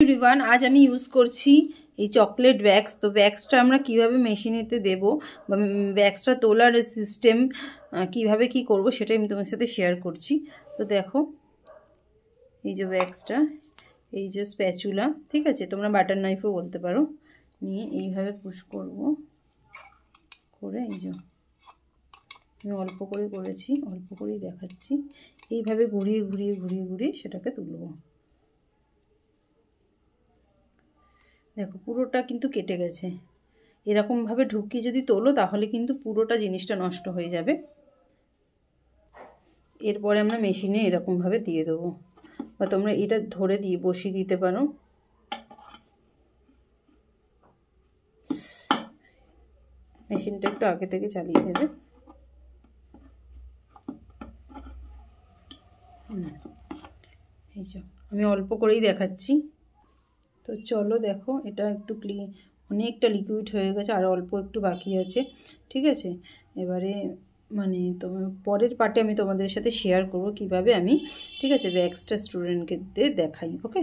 Everyone, আজ আমি use করছি এই চকলেট ওয়্যাক্স। তো ওয়্যাক্সটা আমরা কিভাবে মেশিনেতে দেব বা ওয়্যাক্সটা তোলার সিস্টেম কিভাবে কি করব সেটাই আমি তোমার সাথে শেয়ার করছি। তো দেখো, এই যে ওয়্যাক্সটা, এই যে স্প্যাচুলা, ঠিক আছে, তোমরা বাটার নাইফও বলতে পারো, নিয়ে এইভাবে পুশ করব করে, এই যে আমি অল্প করে করেছি, অল্প করেই দেখাচ্ছি, এইভাবে ঘুরিয়ে ঘুরিয়ে ঘুরিয়ে ঘুরিয়ে সেটাকে তুলব। দেখো পুরোটা কিন্তু কেটে গেছে। এরকমভাবে ঢুকিয়ে যদি তোলো তাহলে কিন্তু পুরোটা জিনিসটা নষ্ট হয়ে যাবে। এরপরে আমরা মেশিনে এরকমভাবে দিয়ে দেবো, বা তোমরা এটা ধরে দিয়ে বসিয়ে দিতে পারো। মেশিনটা একটু আগে থেকে চালিয়ে দেবে। এই যে আমি অল্প করেই দেখাচ্ছি। তো চলো দেখো, এটা একটু অনেকটা লিকুইড হয়ে গেছে, আর অল্প একটু বাকি আছে, ঠিক আছে। এবারে তোমার পরের পার্টে আমি তোমাদের সাথে শেয়ার করব কিভাবে আমি, ঠিক আছে, ওয়্যাক্সটা স্টুডেন্টকে দেখাই। ওকে।